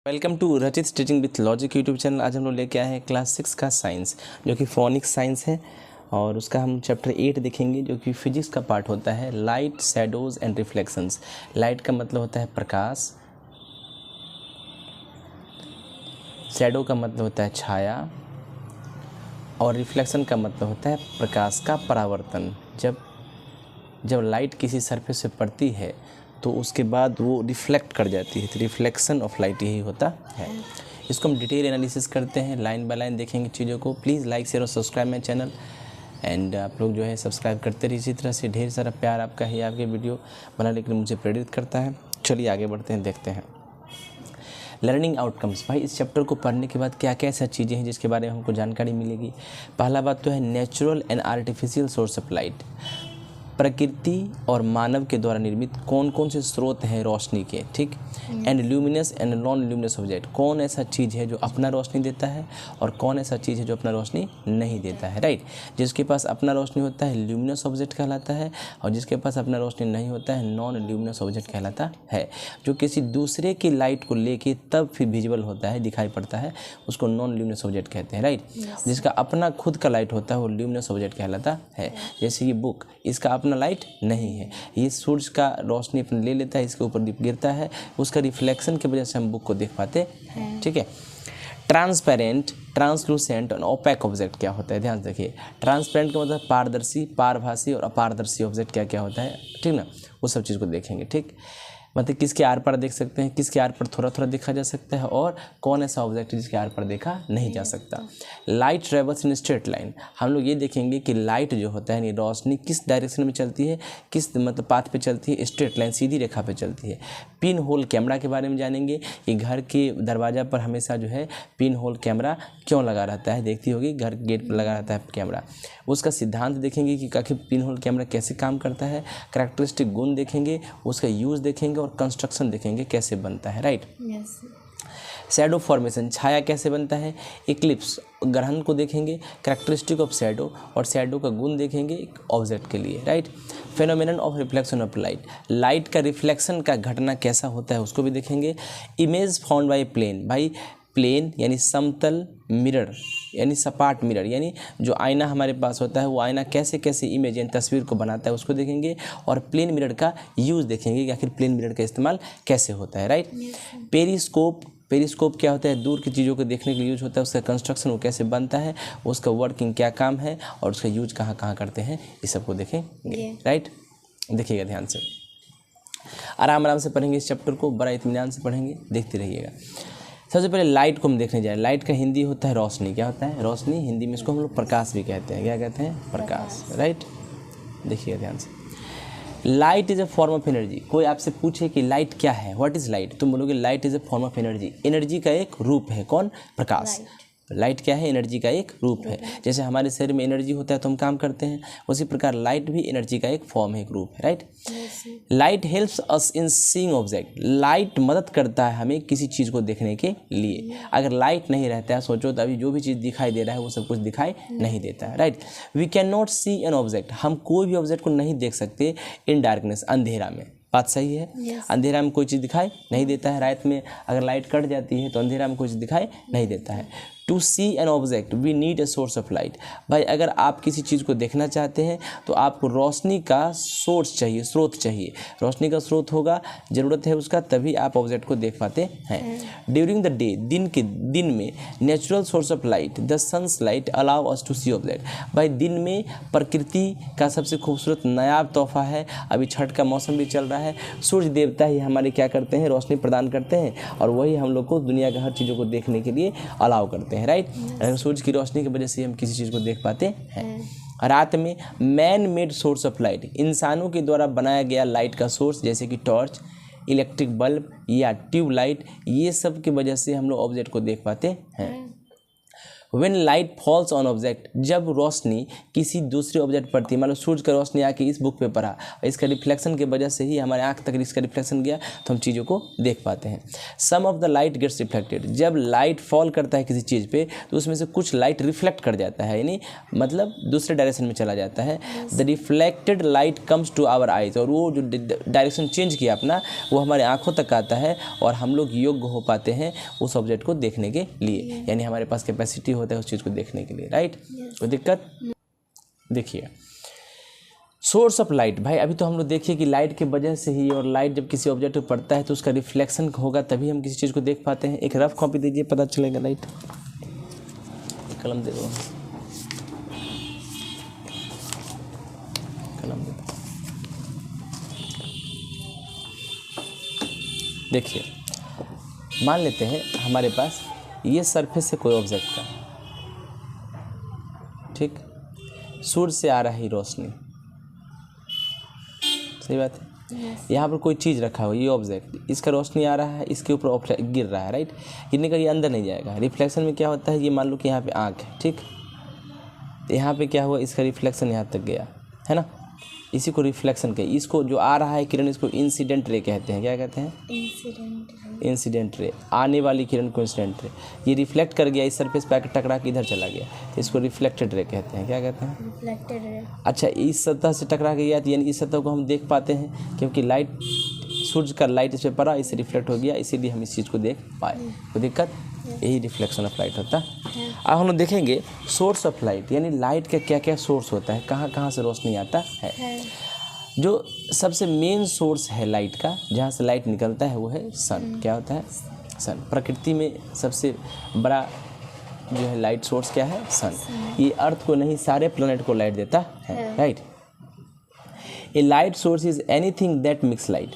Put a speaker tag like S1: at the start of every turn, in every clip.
S1: Welcome to रचित teaching with logic YouTube channel. आज हम लोग लेके आए हैं क्लास 6 का साइंस, जो कि फोनिक्स साइंस है, और उसका हम चैप्टर 8 देखेंगे, जो कि फिजिक्स का पार्ट होता है। Light, shadows and reflections. Light का मतलब होता है प्रकाश, शैडो का मतलब होता है छाया, और रिफ्लेक्शन का मतलब होता है प्रकाश का परावर्तन। जब लाइट किसी सरफेस से पड़ती है तो उसके बाद वो रिफ्लेक्ट कर जाती है, तो रिफ्लेक्शन ऑफ लाइट यही होता है। इसको हम डिटेल एनालिसिस करते हैं, लाइन बाय लाइन देखेंगे चीज़ों को। प्लीज़ लाइक शेयर और सब्सक्राइब माई चैनल, एंड आप लोग जो है सब्सक्राइब करते रहिए। इसी तरह से ढेर सारा प्यार आपका ही आपके वीडियो बनाने के लिए मुझे प्रेरित करता है। चलिए आगे बढ़ते हैं, देखते हैं लर्निंग आउटकम्स। भाई इस चैप्टर को पढ़ने के बाद क्या क्या ऐसा चीज़ें हैं जिसके बारे में हमको जानकारी मिलेगी। पहला बात तो है natural and artificial source of light. प्रकृति और मानव के द्वारा निर्मित कौन कौन से स्रोत हैं रोशनी के, ठीक। And luminous and non luminous object, कौन ऐसा चीज़ है जो अपना रोशनी देता है और कौन ऐसा चीज़ है जो अपना रोशनी नहीं देता है, राइट। जिसके पास अपना रोशनी होता है ल्यूमिनस ऑब्जेक्ट कहलाता है, और जिसके पास अपना रोशनी नहीं होता है नॉन ल्यूमिनस ऑब्जेक्ट कहलाता है। जो किसी दूसरे की लाइट को लेके तब फिर विजिबल होता है, दिखाई पड़ता है, उसको नॉन ल्यूमिनस ऑब्जेक्ट कहते हैं, राइट। जिसका अपना खुद का लाइट होता है वो ल्यूमिनस ऑब्जेक्ट कहलाता है। जैसे ये बुक, इसका अपना लाइट नहीं है, ये सूरज का रोशनी अपने ले लेता है, इसके ऊपर गिरता है, उसका रिफ्लेक्शन की वजह से हम बुक को देख पाते हैं, ठीक है। ट्रांसपेरेंट, ट्रांसलूसेंट और ओपैक ऑब्जेक्ट क्या होता है, ध्यान से देखिए। ट्रांसपेरेंट का मतलब पारदर्शी, पारभासी और अपारदर्शी ऑब्जेक्ट क्या क्या होता है, ठीक ना, वो सब चीज़ को देखेंगे, ठीक। मतलब किसके आर पार देख सकते हैं, किसके आर पर थोड़ा थोड़ा देखा जा सकता है, और कौन ऐसा ऑब्जेक्ट है जिसके आर पर देखा नहीं जा सकता। Light travels in straight line. हम लोग ये देखेंगे कि लाइट जो होता है, यानी रोशनी किस डायरेक्शन में चलती है, किस मतलब पाथ पे चलती है, स्ट्रेट लाइन, सीधी रेखा पे चलती है। पिन होल कैमरा के बारे में जानेंगे कि घर के दरवाज़ा पर हमेशा जो है पिन होल कैमरा क्यों लगा रहता है, देखती होगी घर गेट पर लगा रहता है कैमरा। उसका सिद्धांत देखेंगे कि आखिर पिन होल कैमरा कैसे काम करता है। करैक्टरिस्टिक गुण देखेंगे, उसका यूज़ देखेंगे, और कंस्ट्रक्शन देखेंगे कैसे बनता है, राइट। शैडो फॉर्मेशन, छाया कैसे बनता है। इक्लिप्स, ग्रहण को देखेंगे। करैक्टरिस्टिक ऑफ शैडो, और शैडो का गुण देखेंगे एक ऑब्जेक्ट के लिए, right. Phenomenon of reflection of light, light का रिफ्लेक्शन का घटना कैसा होता है उसको भी देखेंगे। इमेज फाउंड बाय प्लेन, भाई प्लेन यानी समतल, मिरर यानी सपाट मिरर, यानी जो आईना हमारे पास होता है वो आईना कैसे कैसे इमेज यानी तस्वीर को बनाता है उसको देखेंगे। और प्लेन मिरर का यूज़ देखेंगे कि आखिर प्लेन मिरर का इस्तेमाल कैसे होता है, राइट। पेरिस्कोप, पेरिस्कोप क्या होता है, दूर की चीज़ों को देखने के लिए यूज होता है, उसका कंस्ट्रक्शन वो कैसे बनता है, उसका वर्किंग क्या काम है, और उसका यूज कहाँ कहाँ करते हैं, इस सबको देखेंगे, राइट। देखिएगा ध्यान से, आराम आराम से पढ़ेंगे इस चैप्टर को, बड़ा इत्मीनान से पढ़ेंगे, देखते रहिएगा। सबसे पहले लाइट को हम देखने जाए। लाइट का हिंदी होता है रोशनी, क्या होता है, रोशनी। हिंदी में इसको हम लोग प्रकाश भी कहते हैं, क्या कहते हैं, प्रकाश, राइट। देखिएगा ध्यान से, light is a form of energy. कोई आपसे पूछे कि लाइट क्या है, व्हाट इज़ लाइट, तुम बोलोगे light is a form of energy. Energy का एक रूप है, कौन, प्रकाश। लाइट क्या है, एनर्जी का एक रूप है। जैसे हमारे शरीर में एनर्जी होता है तो हम काम करते हैं, उसी प्रकार लाइट भी एनर्जी का एक फॉर्म है, एक रूप है, राइट। लाइट हेल्प्स अस इन सीइंग ऑब्जेक्ट, लाइट मदद करता है हमें किसी चीज़ को देखने के लिए। अगर लाइट नहीं रहता है, सोचो तो अभी जो भी चीज़ दिखाई दे रहा है वो सब कुछ दिखाई नहीं देता है, right. We can not see an object, हम कोई भी ऑब्जेक्ट को नहीं देख सकते इन डार्कनेस, अंधेरा में। बात सही है। अंधेरा में कोई चीज़ दिखाई नहीं देता है। रात में अगर लाइट कट जाती है तो अंधेरा में कोई चीज़ दिखाई नहीं देता है। To see an object we need a source of light, भाई अगर आप किसी चीज़ को देखना चाहते हैं तो आपको रोशनी का सोर्स चाहिए, स्रोत चाहिए। रोशनी का स्रोत होगा, ज़रूरत है उसका, तभी आप ऑब्जेक्ट को देख पाते हैं। ड्यूरिंग द डे, दिन में natural source of light the sun's light allow us to see object, भाई दिन में प्रकृति का सबसे खूबसूरत नायाब तोहफा है। अभी छठ का मौसम भी चल रहा है, सूर्य देवता ही हमारे क्या करते हैं, रोशनी प्रदान करते हैं, और वही हम लोग को दुनिया के हर चीज़ों को देखने के लिए अलाउ करते हैं, राइट। सूरज की रोशनी की वजह से हम किसी चीज़ को देख पाते हैं। रात में man made source of light, इंसानों के द्वारा बनाया गया लाइट का सोर्स, जैसे कि टॉर्च, इलेक्ट्रिक बल्ब या ट्यूब लाइट, ये सब की वजह से हम लोग ऑब्जेक्ट को देख पाते हैं। When light falls on object, जब रोशनी किसी दूसरे ऑब्जेक्ट पर पड़ती है, मान लो सूरज का रोशनी आके इस बुक पे पड़ा, इसका रिफ्लेक्शन की वजह से ही हमारे आँख तक इसका रिफ्लेक्शन गया तो हम चीज़ों को देख पाते हैं। Some of the light gets reflected, जब लाइट फॉल करता है किसी चीज़ पे तो उसमें से कुछ लाइट रिफ्लेक्ट कर जाता है, यानी मतलब दूसरे डायरेक्शन में चला जाता है। The reflected light comes to our eyes, और वो जो डायरेक्शन चेंज किया अपना वो हमारे आँखों तक आता है और हम लोग योग्य हो पाते हैं उस ऑब्जेक्ट को देखने के लिए, यानी हमारे पास कैपेसिटी होता है उस चीज़ को देखने के लिए, राइट। कोई दिक्कत? देखिए सोर्स ऑफ लाइट, भाई अभी तो हम लोग देखिए कि लाइट के वजह से ही, और लाइट जब किसी ऑब्जेक्ट पर पड़ता है तो उसका रिफ्लेक्शन होगा तभी हम किसी चीज़ को देख पाते हैं। एक रफ कॉपी दीजिए, पता चलेगा। लाइट कलम दे दो, कलम दे दो। देखिए मान लेते हैं हमारे पास ये सरफेस है कोई ऑब्जेक्ट का, ठीक, सूरज से आ रहा है रोशनी, सही बात है। यहाँ पर कोई चीज़ रखा हुआ, ये ऑब्जेक्ट, इसका रोशनी आ रहा है, इसके ऊपर गिर रहा है, राइट। गिरने का ये अंदर नहीं जाएगा। रिफ्लेक्शन में क्या होता है, ये मान लो कि यहाँ पे आँख है, ठीक, यहाँ पे क्या हुआ, इसका रिफ्लेक्शन यहाँ तक गया, है ना, इसी को रिफ्लेक्शन कहते हैं। इसको जो आ रहा है किरण, इसको इंसिडेंट रे कहते हैं। क्या कहते हैं? Incident ray. आने वाली किरण को इंसिडेंट रे। ये रिफ्लेक्ट कर गया, इस सरफेस पे टकरा के इधर चला गया तो इसको रिफ्लेक्टेड रे कहते हैं। क्या कहते हैं? Reflected ray. अच्छा, इस सतह से टकरा के गया तो यानी इस सतह को हम देख पाते हैं क्योंकि लाइट, सूरज का लाइट इस पर पड़ा, इससे रिफ्लेक्ट हो गया, इसीलिए हम इस चीज़ को देख पाए। कोई दिक्कत? यही रिफ्लेक्शन ऑफ लाइट होता है। अब हम लोग देखेंगे सोर्स ऑफ लाइट, यानी लाइट का क्या क्या सोर्स होता है, कहाँ कहाँ से रोशनी आता है। जो सबसे मेन सोर्स है लाइट का, जहाँ से लाइट निकलता है वो है सन। क्या होता है? सन। प्रकृति में सबसे बड़ा जो है लाइट सोर्स क्या है? सन। ये अर्थ को नहीं, सारे प्लैनेट को लाइट देता है, right. A light source is anything that mix light.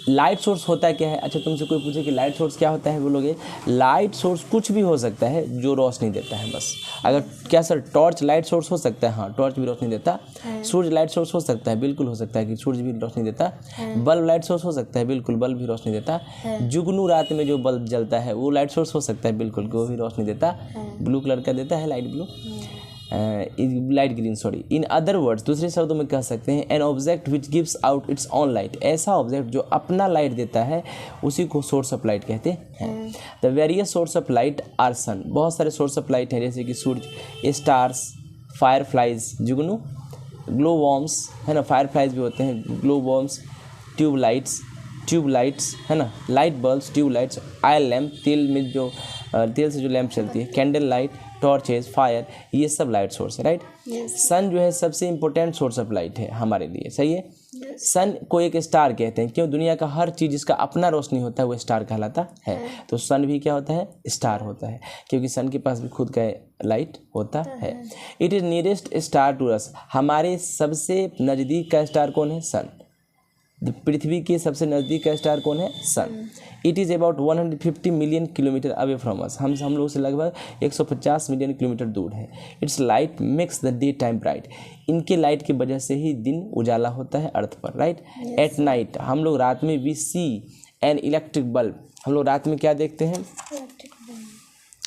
S1: Light source होता है क्या है? अच्छा, तुमसे कोई पूछे कि लाइट सोर्स क्या होता है, बोलोगे लाइट सोर्स कुछ भी हो सकता है जो रोशनी देता है, बस। अगर क्या सर टॉर्च लाइट सोर्स हो सकता है? हाँ, टॉर्च भी रोशनी देता है। सूरज लाइट सोर्स हो सकता है? बिल्कुल हो सकता है कि सूरज भी रोशनी देता है। बल्ब लाइट सोर्स हो सकता है? बिल्कुल, बल्ब भी रोशनी देता है। जुगनू रात में जो बल्ब जलता है वो लाइट सोर्स हो सकता है? बिल्कुल, वो भी रोशनी देता है। ब्लू कलर का देता है, light blue, light green, sorry. In other words, दूसरे शब्दों में कह सकते हैं an object which gives out it's own light. ऐसा ऑब्जेक्ट जो अपना लाइट देता है उसी को सोर्स ऑफ लाइट कहते हैं। The various source of light are sun. बहुत सारे सोर्स ऑफ लाइट हैं, जैसे कि सूरज, स्टार्स, फायर फ्लाइज, जुगनू, ग्लो वॉर्म्स, है ना, फायर फ्लाइज भी होते हैं, ग्लो वॉर्म्स, ट्यूब लाइट्स, है ना, light bulbs, tube lights, oil lamp, तेल में जो तेल से जो लैम्प चलती है, कैंडल लाइट, टॉर्चेज, फायर, ये सब लाइट सोर्स है, राइट। सन जो है सबसे इंपॉर्टेंट सोर्स ऑफ लाइट है हमारे लिए, सही है। सन को एक स्टार कहते हैं, क्यों? दुनिया का हर चीज़ जिसका अपना रोशनी होता है वो स्टार कहलाता है। तो सन भी क्या होता है? स्टार होता है, क्योंकि सन के पास भी खुद का लाइट होता है। It is nearest star to us. हमारे सबसे नज़दीक का स्टार कौन है? सन। पृथ्वी के सबसे नज़दीक का स्टार कौन है? Sun. It is about 150 million kilometre away from us. हम लोग से लगभग 150 मिलियन किलोमीटर दूर है। It's light makes the day time bright. इनके लाइट की वजह से ही दिन उजाला होता है अर्थ पर, राइट। एट नाइट, हम लोग रात में we see an electric bulb. हम लोग रात में क्या देखते हैं?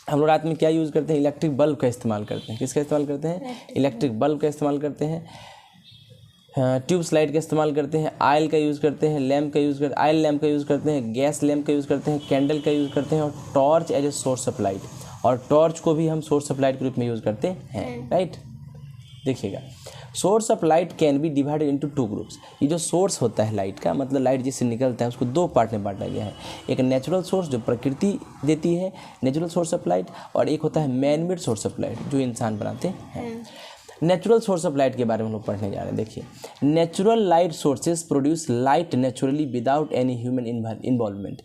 S1: हम लोग रात में क्या यूज़ करते हैं? इलेक्ट्रिक बल्ब का इस्तेमाल करते हैं। किसका इस्तेमाल करते हैं? इलेक्ट्रिक बल्ब का इस्तेमाल करते हैं। ट्यूब्स लाइट का इस्तेमाल करते हैं, ऑयल का यूज़ करते हैं, लैम्प का यूज़ करते हैं, ऑयल लैम्प का यूज़ करते हैं, गैस लैम्प का यूज़ करते हैं, कैंडल का यूज़ करते हैं, और torch as a source of light. और टॉर्च को भी हम सोर्स ऑफ लाइट के रूप में यूज़ करते हैं, राइट। देखिएगा, source of light can be divided into 2 groups. ये जो सोर्स होता है लाइट का, मतलब लाइट जिससे निकलता है, उसको 2 पार्ट में बांटा गया है। एक नेचुरल सोर्स जो प्रकृति देती है, नेचुरल सोर्स ऑफ लाइट, और एक होता है man made source of light जो इंसान बनाते हैं। नेचुरल सोर्स ऑफ लाइट के बारे में हम लोग पढ़ने जा रहे हैं। देखिए, natural light sources produce light naturally without any human involvement.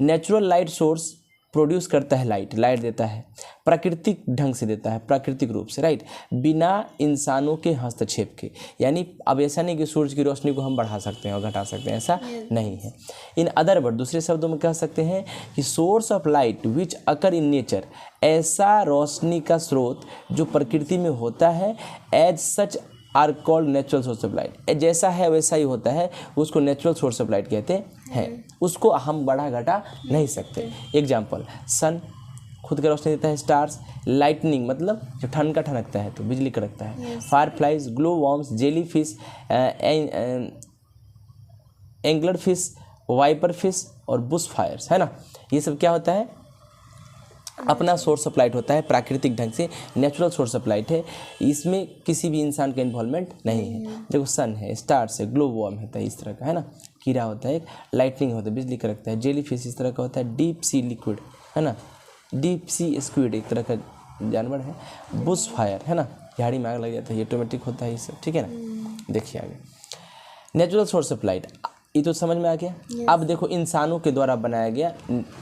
S1: Natural light source produce करता है लाइट देता है, प्राकृतिक ढंग से देता है, प्राकृतिक रूप से, राइट, बिना इंसानों के हस्तक्षेप के। यानी अब ऐसा नहीं कि सूरज की रोशनी को हम बढ़ा सकते हैं और घटा सकते हैं, ऐसा नहीं है। इन अदर वर्ड, दूसरे शब्दों में कह सकते हैं कि source of light which occur in nature, ऐसा रोशनी का स्रोत जो प्रकृति में होता है, as such are called natural source of light. जैसा है वैसा ही होता है, उसको नेचुरल सोर्स ऑफ लाइट कहते हैं। उसको हम बढ़ा घटा नहीं सकते। एग्जाम्पल, सन खुद का रोशनी देता है स्टार्स। लाइटनिंग मतलब जब ठनका ठनकता है तो बिजली कड़कता है। Fire flies, glow worms, jellyfish, angler fish, viper fish और बुश फायर्स, है ना, ये सब क्या होता है, अपना सोर्स ऑफ लाइट होता है, प्राकृतिक ढंग से नेचुरल सोर्स ऑफ लाइट है, इसमें किसी भी इंसान का इन्वॉल्वमेंट नहीं है। देखो सन है, स्टार्स है, ग्लो वॉर्म होता है इस तरह का, है ना, कीड़ा होता है एक, लाइटनिंग होता है बिजली कड़कता है, जेली फिश इस तरह का होता है, डीप सी लिक्विड, है ना, डीप सी स्क्विड एक तरह का जानवर है, बुश फायर, है ना, झाड़ी में आग लग जाता है, ये ऑटोमेटिक होता है ये सब, ठीक है ना। देखिए आगे नेचुरल सोर्स ऑफ लाइट, ये तो समझ में आ गया। अब देखो इंसानों के द्वारा बनाया गया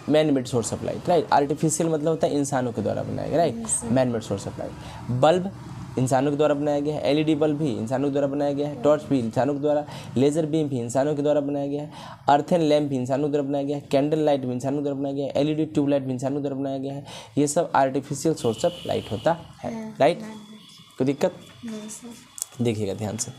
S1: man made source of light, right. Artificial मतलब होता है इंसानों के द्वारा बनाया गया, right, man made source of light. Bulb इंसानों के द्वारा बनाया गया है, एलईडी बल्ब भी इंसानों के द्वारा बनाया गया है, टॉर्च भी इंसानों के द्वारा, लेजर बीम भी इंसानों के द्वारा बनाया गया है, अर्थन लैम्प भी इंसानों के द्वारा बनाया गया है, कैंडल लाइट भी इंसानों के द्वारा बनाया गया है, एलईडी ट्यूबलाइट भी इंसानों के द्वारा बनाया गया है। ये सब आर्टिफिशियल सोर्स ऑफ लाइट होता है, राइट। कोई दिक्कत देखिएगा ध्यान से।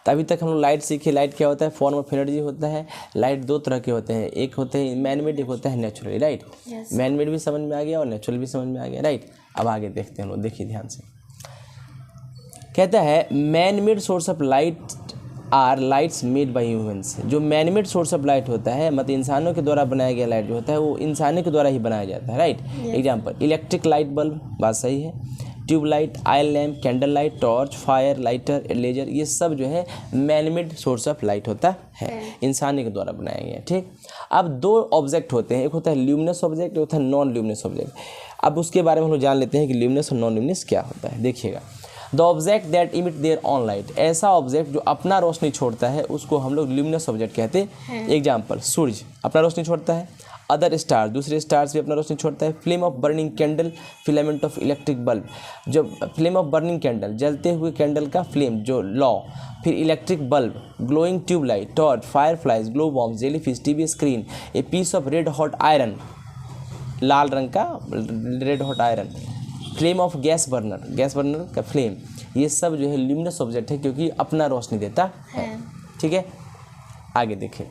S1: तो अभी तक हम लोग लाइट सीखे, लाइट क्या होता है, फॉर्म ऑफ एनर्जी होता है। लाइट दो तरह के होते हैं, एक होते हैं मैन मेड, एक होता है नेचुरली, राइट। मैन मेड भी समझ में आ गया और नेचुरल भी समझ में आ गया, राइट। अब आगे देखते हैं हम लोग, देखिए ध्यान से। कहता है man made source of light are lights made by humans. जो man made source of light होता है मतलब इंसानों के द्वारा बनाया गया लाइट जो होता है वो इंसानों के द्वारा ही बनाया जाता है, right. Example electric light bulb, बात सही है, tube light, oil lamp, candle light, torch, fire, lighter, laser, ये सब जो है man made source of light होता है, इंसानी के द्वारा बनाया गया, ठीक। अब दो ऑब्जेक्ट होते हैं, एक होता है ल्यूमिनस ऑब्जेक्ट, एक होता है नॉन ल्यूमिनस ऑब्जेक्ट। अब उसके बारे में हम लोग जान लेते हैं कि ल्यूमिनस और नॉन ल्यूमिनस क्या होता है। देखिएगा, the object that emit their own light, ऐसा ऑब्जेक्ट जो अपना रोशनी छोड़ता है उसको हम लोग ल्यूमिनस ऑब्जेक्ट कहते हैं। एग्जाम्पल सूरज अपना रोशनी छोड़ता है, अदर स्टार दूसरे स्टार्स भी अपना रोशनी छोड़ता है, flame of burning candle, filament of electric bulb, जो फ्लेम ऑफ बर्निंग कैंडल जलते हुए कैंडल का फ्लेम जो लॉ, फिर electric bulb, glowing tubelight, torch, fire flies, glow bomb, jellyfish, TV screen, a piece of red hot iron, लाल रंग का red hot iron, flame of gas burner का फ्लेम, ये सब जो है ल्यूमिनस ऑब्जेक्ट है क्योंकि अपना रोशनी देता है, ठीक है। आगे देखिए,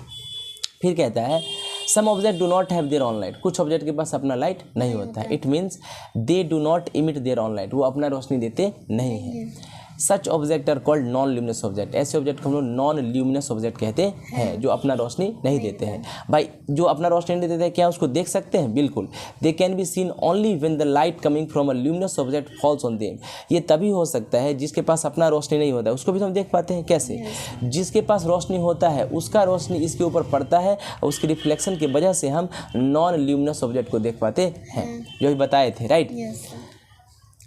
S1: फिर कहता है some object do not have their own light, कुछ ऑब्जेक्ट के पास अपना लाइट नहीं होता है। It means they do not emit their own light, वो अपना रोशनी देते नहीं है। Such object are called non luminous object, ऐसे ऑब्जेक्ट को हम लोग नॉन ल्यूमिनस ऑब्जेक्ट कहते हैं जो अपना रोशनी नहीं देते हैं। भाई जो अपना रोशनी नहीं देते हैं क्या उसको देख सकते हैं? बिल्कुल। They can be seen only when the light coming from a luminous object falls on them, ये तभी हो सकता है जिसके पास अपना रोशनी नहीं होता है उसको भी हम देख पाते हैं। कैसे? जिसके पास रोशनी होता है उसका रोशनी इसके ऊपर पड़ता है और उसके रिफ्लेक्शन की वजह से हम नॉन ल्यूमिनस ऑब्जेक्ट को देख पाते हैं, जो भी बताए थे, राइट।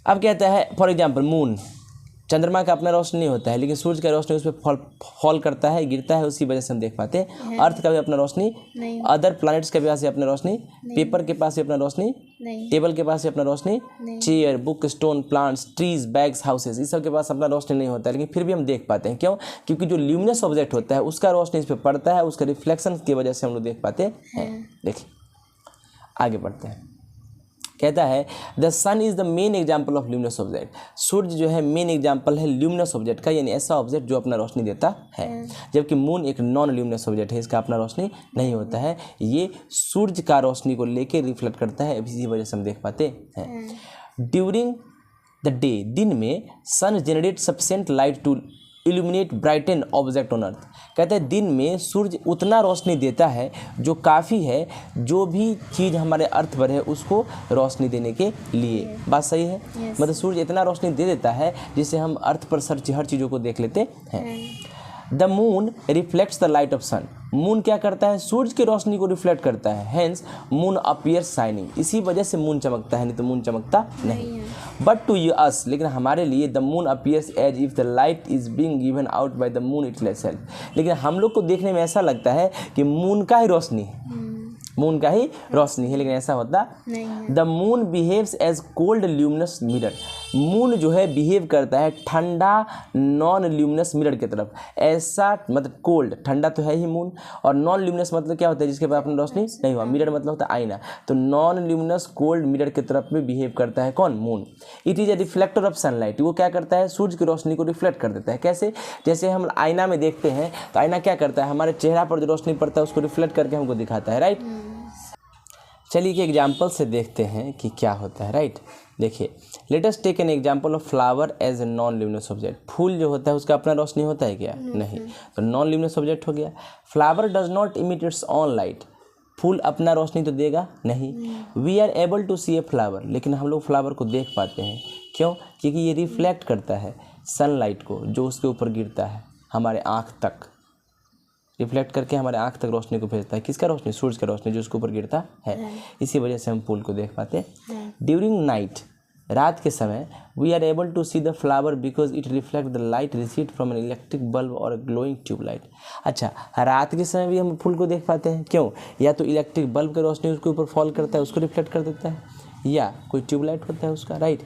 S1: अब कहता है फॉर एग्जाम्पल मून, चंद्रमा का अपना रोशनी नहीं होता है लेकिन सूरज का रोशनी उस पर फॉल करता है, गिरता है, उसकी वजह से हम देख पाते हैं। अर्थ का भी अपना रोशनी, अदर प्लैनेट्स के पास भी अपना रोशनी, पेपर के पास भी अपना रोशनी, टेबल के पास भी अपना रोशनी, chair, book, stone, plants, trees, bags, houses, इस सब के पास अपना रोशनी नहीं होता है लेकिन फिर भी हम देख पाते हैं। क्यों? क्योंकि जो ल्यूमिनस ऑब्जेक्ट होता है उसका रोशनी इस पर पड़ता है, उसका रिफ्लेक्शन की वजह से हम लोग देख पाते हैं। देखिए आगे बढ़ते हैं। कहता है the sun is the main example of luminous object, सूर्य जो है मेन एग्जाम्पल है ल्यूमिनस ऑब्जेक्ट का, यानी ऐसा ऑब्जेक्ट जो अपना रोशनी देता है। जबकि मून एक नॉन ल्यूमिनस ऑब्जेक्ट है, इसका अपना रोशनी नहीं होता है, ये सूर्य का रोशनी को लेकर रिफ्लेक्ट करता है, इसी वजह से हम देख पाते हैं। ड्यूरिंग द डे, दिन में sun generate sufficient light to illuminate brighten object on earth, कहते हैं दिन में सूर्य उतना रोशनी देता है जो काफ़ी है जो भी चीज़ हमारे अर्थ पर है उसको रोशनी देने के लिए। बात सही है? मतलब सूर्य इतना रोशनी दे देता है जिससे हम अर्थ पर हर चीज़ों को देख लेते हैं। The moon reflects the light of sun, moon क्या करता है? सूर्य की रोशनी को रिफ्लेक्ट करता है, हेंस मून अपीयर्स शाइनिंग, इसी वजह से मून चमकता है, नहीं तो मून चमकता नहीं। बट टू यू अस, लेकिन हमारे लिए the moon appears as if the light is being given out by the moon itself, लेकिन हम लोग को देखने में ऐसा लगता है कि मून का ही रोशनी है, मून का ही रोशनी है, लेकिन ऐसा होता नहीं है। The moon behaves as cold luminous mirror, moon जो है बिहेव करता है ठंडा नॉन ल्यूमिनस मिरर की तरफ। ऐसा मतलब कोल्ड, ठंडा तो है ही मून, और नॉन ल्यूमिनस मतलब क्या होता है? जिसके पास अपनी रोशनी नहीं हुआ। मिरर मतलब होता है आईना, तो नॉन ल्यूमिनस कोल्ड मिरर की तरफ में बिहेव करता है कौन? Moon. It is A reflector of sunlight, वो क्या करता है? सूर्य की रोशनी को रिफ्लेक्ट कर देता है। कैसे? जैसे हम आईना में देखते हैं तो आईना क्या करता है? हमारे चेहरा पर जो रोशनी पड़ता है उसको रिफ्लेक्ट करके हमको दिखाता है, राइट। चलिए कि एग्जाम्पल से देखते हैं कि क्या होता है, राइट। देखिए, let us take an example of flower as a non luminous object. फूल जो होता है उसका अपना रोशनी होता है क्या? नहीं। तो नॉन ल्यूमिनस ऑब्जेक्ट हो गया। Flower does not emit its own light. फूल अपना रोशनी तो देगा नहीं। We are able to see a flower, लेकिन हम लोग फ्लावर को देख पाते हैं। क्यों? क्योंकि ये रिफ्लेक्ट करता है सनलाइट को जो उसके ऊपर गिरता है, हमारे आँख तक रिफ्लेक्ट करके हमारे आँख तक रोशनी को भेजता है। किसका रोशनी? सूरज का रोशनी जो उसके ऊपर गिरता है। इसी वजह से हम फूल को देख पाते हैं। ड्यूरिंग नाइट, रात के समय, we are able to see the flower because it reflect the light received from an electric bulb और ग्लोइंग ट्यूबलाइट। अच्छा, रात के समय भी हम फूल को देख पाते हैं। क्यों? या तो इलेक्ट्रिक बल्ब की रोशनी उसके ऊपर फॉल करता है, उसको रिफ्लेक्ट कर देता है, या कोई ट्यूबलाइट होता है उसका, right.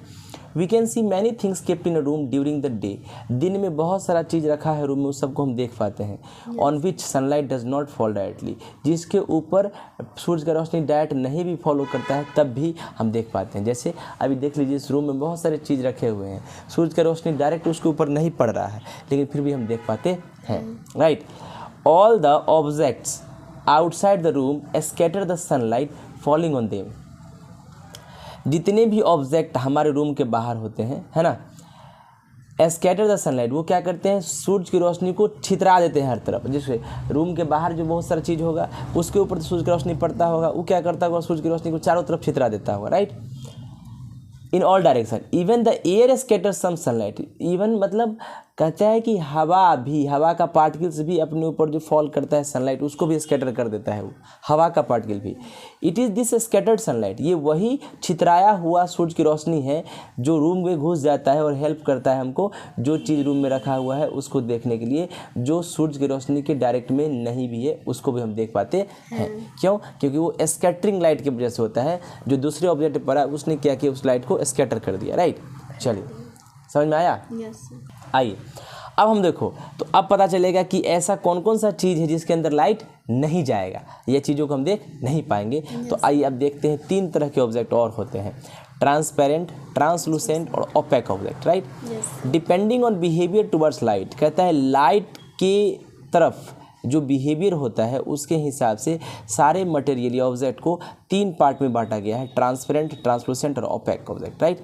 S1: We can see many things kept in a room during the day. दिन में बहुत सारा चीज़ रखा है रूम में, उस सबको हम देख पाते हैं। On which sunlight does not fall directly, जिसके ऊपर सूरज का रोशनी डायरेक्ट नहीं भी फॉलो करता है तब भी हम देख पाते हैं। जैसे अभी देख लीजिए, इस रूम में बहुत सारे चीज़ रखे हुए हैं, सूरज का रोशनी डायरेक्ट उसके ऊपर नहीं पड़ रहा है, लेकिन फिर भी हम देख पाते हैं, right. All the objects outside the room scatter the sunlight falling on them. जितने भी ऑब्जेक्ट हमारे रूम के बाहर होते हैं, है ना, स्कैटर द सनलाइट, वो क्या करते हैं? सूरज की रोशनी को छितरा देते हैं हर तरफ। जैसे रूम के बाहर जो बहुत सारा चीज़ होगा उसके ऊपर सूरज की रोशनी पड़ता होगा, वो क्या करता होगा? सूरज की रोशनी को चारों तरफ छितरा देता होगा, right. In all direction even the air scatter some sunlight. Even मतलब कहता है कि हवा का पार्टिकल्स भी अपने ऊपर जो फॉल करता है सनलाइट, उसको भी स्कैटर कर देता है वो, हवा का पार्टिकल भी। It is this scattered sunlight, ये वही छितराया हुआ सूरज की रोशनी है जो रूम में घुस जाता है और हेल्प करता है हमको जो चीज़ रूम में रखा हुआ है उसको देखने के लिए, जो सूरज की रोशनी के डायरेक्ट में नहीं भी है उसको भी हम देख पाते हैं। क्यों? क्योंकि वो स्कैटरिंग लाइट की वजह से होता है। जो दूसरे ऑब्जेक्ट पर है उसने क्या किया? उस लाइट को स्कैटर कर दिया, राइट। चलिए, समझ में आया? आइए अब हम देखो, तो अब पता चलेगा कि ऐसा कौन कौन सा चीज़ है जिसके अंदर लाइट नहीं जाएगा, ये चीज़ों को हम देख नहीं पाएंगे। तो आइए अब देखते हैं 3 तरह के ऑब्जेक्ट और होते हैं, ट्रांसपेरेंट, ट्रांसलूसेंट और opaque object, right. Depending on behaviour towards light, कहता है लाइट के तरफ जो बिहेवियर होता है उसके हिसाब से सारे मटेरियल या ऑब्जेक्ट को 3 पार्ट में बांटा गया है, ट्रांसपेरेंट, ट्रांसलूसेंट और ओपेक ऑब्जेक्ट, राइट।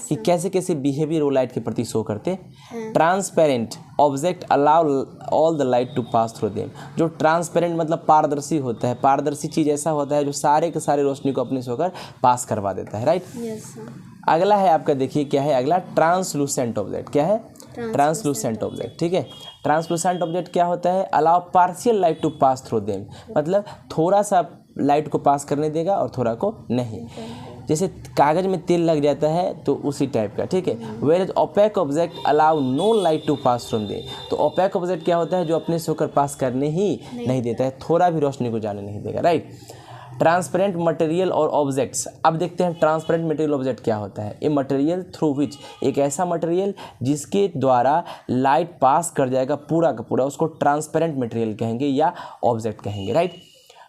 S1: कि कैसे कैसे बिहेवियर वो लाइट के प्रति शो करते हैं। Transparent object allow all the light to pass through them. जो ट्रांसपेरेंट मतलब पारदर्शी होता है, पारदर्शी चीज़ ऐसा होता है जो सारे के सारे रोशनी को अपने से होकर पास करवा देता है, राइट। अगला है आपका, देखिए क्या है अगला, ट्रांसलूसेंट ऑब्जेक्ट। क्या है? ट्रांसलूसेंट ऑब्जेक्ट, ठीक है। ट्रांसलूसेंट ऑब्जेक्ट क्या होता है? Allow partial light to pass through them, मतलब थोड़ा सा लाइट को पास करने देगा और थोड़ा को नहीं। जैसे कागज़ में तेल लग जाता है तो उसी टाइप का, ठीक है। Where is opaque object allow no light to pass from they. तो ओपेक ऑब्जेक्ट क्या होता है? जो अपने से होकर पास करने ही नहीं देता है, थोड़ा भी रोशनी को जाने नहीं देगा, राइट। ट्रांसपेरेंट मटेरियल और ऑब्जेक्ट्स। अब देखते हैं ट्रांसपेरेंट मटेरियल ऑब्जेक्ट क्या होता है। ए मटेरियल थ्रू विच, एक ऐसा मटेरियल जिसके द्वारा लाइट पास कर जाएगा पूरा का पूरा, उसको ट्रांसपेरेंट मटेरियल कहेंगे या ऑब्जेक्ट कहेंगे, right.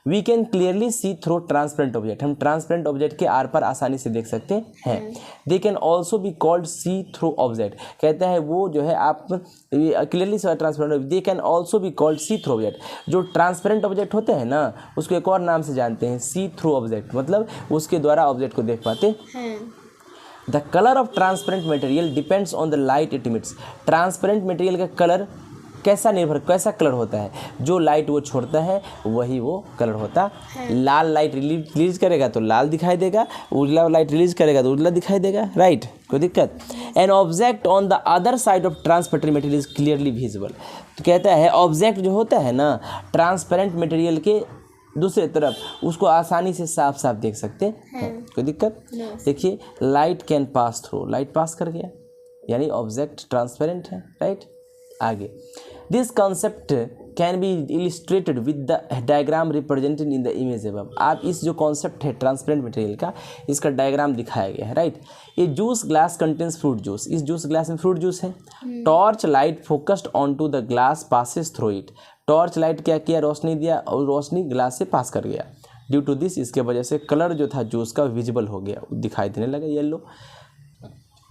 S1: We can clearly see through transparent object, हम ट्रांसपेरेंट ऑब्जेक्ट के आर पर आसानी से देख सकते हैं। They can also be called see through object, कहता है वो जो है आप clearly transparent, they can also be called see through object. जो ट्रांसपेरेंट ऑब्जेक्ट होते हैं ना उसको एक और नाम से जानते हैं, सी थ्रू ऑब्जेक्ट, मतलब उसके द्वारा ऑब्जेक्ट को देख पाते हैं। The colour of transparent material depends on the light it emits. Transparent material का कलर कैसा कलर होता है? जो लाइट वो छोड़ता है वही वो कलर होता है। लाल लाइट रिलीज करेगा तो लाल दिखाई देगा, उजला लाइट रिलीज करेगा तो उजला दिखाई देगा, राइट। कोई दिक्कत? N object on the other side of transparent material is clearly visible. तो कहता है ऑब्जेक्ट जो होता है ना ट्रांसपेरेंट मटेरियल के दूसरे तरफ, उसको आसानी से साफ साफ देख सकते हैं। कोई दिक्कत? देखिए, light can pass through, light pass कर गया यानी ऑब्जेक्ट ट्रांसपेरेंट है, राइट। आगे, this concept can be illustrated with the diagram represented in the image above. आप इस जो कॉन्सेप्ट है ट्रांसपेरेंट मटेरियल का, इसका डायग्राम दिखाया गया है, राइट। ये juice glass contains fruit juice, इस जूस ग्लास में फ्रूट जूस है। Torch light focused on to the glass passes through it. Torch light क्या किया? रोशनी दिया और रोशनी ग्लास से पास कर गया। ड्यू टू दिस, इसके वजह से कलर जो था जूस का विजिबल हो गया, दिखाई देने लगा yellow,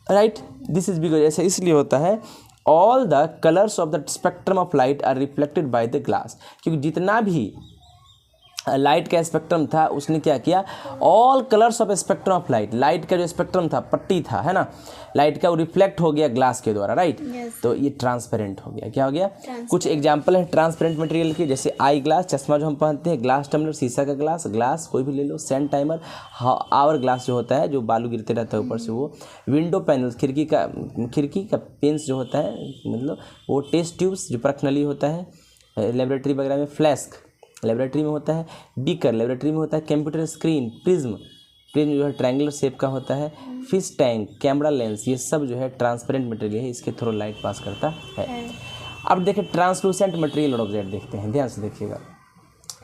S1: right. This is because, ऐसा इसलिए होता है all the colours of the spectrum of light are reflected by the glass, क्योंकि जितना भी लाइट का स्पेक्ट्रम था, उसने क्या किया, all colours of spectrum of light, light का जो स्पेक्ट्रम था, पट्टी था, है ना, लाइट का, वो रिफ्लेक्ट हो गया ग्लास के द्वारा, राइट। तो ये ट्रांसपेरेंट हो गया। क्या हो गया? कुछ एग्जांपल है ट्रांसपेरेंट मटेरियल के, जैसे आई ग्लास, चश्मा जो हम पहनते हैं, ग्लास टम्बलर, शीशा का ग्लास, ग्लास कोई भी ले लो, सैंड टाइमर, आवर ग्लास जो होता है, जो बालू गिरते रहता है ऊपर से, वो विंडो पैनल, खिड़की का पेंस जो होता है, मतलब वो टेस्ट ट्यूब्स जो परख नली होता है लेबोरेटरी वगैरह में, फ्लैस्क लेबोरेटरी में होता है, बीकर लेबोरेटरी में होता है, कंप्यूटर स्क्रीन, प्रिज्म जो है ट्रायंगुलर शेप का होता है, फिश टैंक, कैमरा लेंस, ये सब जो है ट्रांसपेरेंट मटेरियल है, इसके थ्रू लाइट पास करता है। अब देखिए ट्रांसलूसेंट मटेरियल और ऑब्जेक्ट देखते हैं, ध्यान से देखिएगा।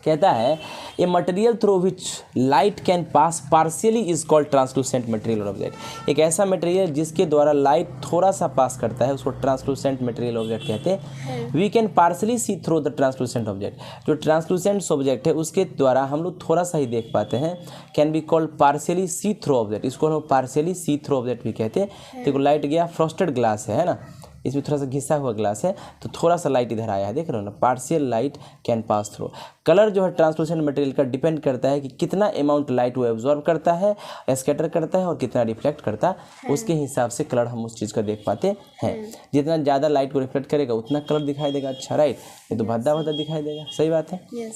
S1: कहता है a material through which light can pass partially is called translucent material और ऑब्जेक्ट। एक ऐसा मटेरियल जिसके द्वारा लाइट थोड़ा सा पास करता है उसको ट्रांसलूसेंट मटेरियल ऑब्जेक्ट कहते हैं। We can partially see through the translucent object. जो ट्रांसलूसेंट ऑब्जेक्ट है उसके द्वारा हम लोग थोड़ा सा ही देख पाते हैं, can be called partially see through object. इसको हम पार्शियली सी थ्रू ऑब्जेक्ट भी कहते हैं। देखो लाइट गया, फ्रॉस्टेड ग्लास है ना, इसमें थोड़ा सा घिसा हुआ ग्लास है, तो थोड़ा सा लाइट इधर आया है, देख रहे हो ना, partial light can pass through. Colour जो है ट्रांसलूसेंट मटेरियल का डिपेंड करता है कि कितना अमाउंट लाइट वो एब्जॉर्ब करता है, स्कैटर करता है और कितना रिफ्लेक्ट करता है, उसके हिसाब से कलर हम उस चीज़ का देख पाते हैं। जितना ज़्यादा लाइट को रिफ्लेक्ट करेगा उतना कलर दिखाई देगा अच्छा, राइट, ये तो भद्दा भद्दा दिखाई देगा, सही बात है।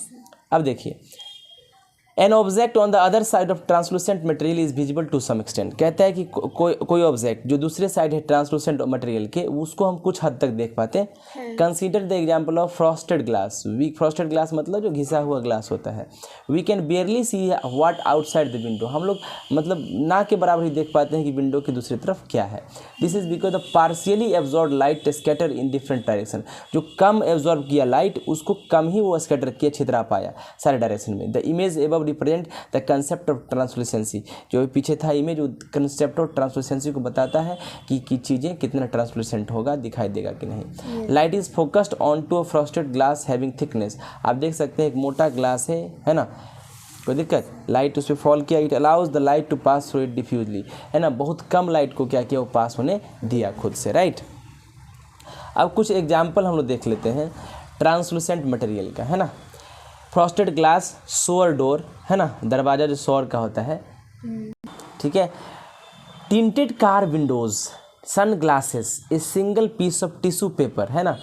S1: अब देखिए an object on the other side of translucent material is visible to some extent. कहता है कि कोई ऑब्जेक्ट जो दूसरे साइड है ट्रांसलूसेंट मटेरियल के, उसको हम कुछ हद तक देख पाते हैं। Consider the example of frosted glass. Weak frosted glass मतलब जो घिसा हुआ ग्लास होता है। We can barely see what outside the window. हम लोग मतलब ना के बराबर ही देख पाते हैं कि विंडो की दूसरी तरफ क्या है। This is because the partially absorb light scatter in different direction. जो कम एब्जॉर्ब किया लाइट उसको कम ही वो स्कैटर किया, छितरा पाया सारे डायरेक्शन में। The image above represent the concept of translucency. जो पीछे था इमेज वो कंसेप्ट ऑफ ट्रांसलूसेंसी को बताता है कि चीज़ें कितना ट्रांसलूसेंट होगा, दिखाई देगा कि नहीं। Light is focused on to a frosted glass having thickness. आप देख सकते हैं एक मोटा ग्लास है ना, कोई दिक्कत, लाइट उस पर फॉल किया, it allows the light to pass through it diffusely, है ना, बहुत कम लाइट को क्या किया, वो पास होने दिया खुद से, राइट। अब कुछ एग्जाम्पल हम लोग देख लेते हैं ट्रांसलूसेंट मटेरियल का, है ना। फ्रॉस्टेड ग्लास, शोअर डोर, है ना, दरवाज़ा जो शोअर का होता है, ठीक है। Tinted car windows, sunglasses, a single piece of tissue paper, है ना,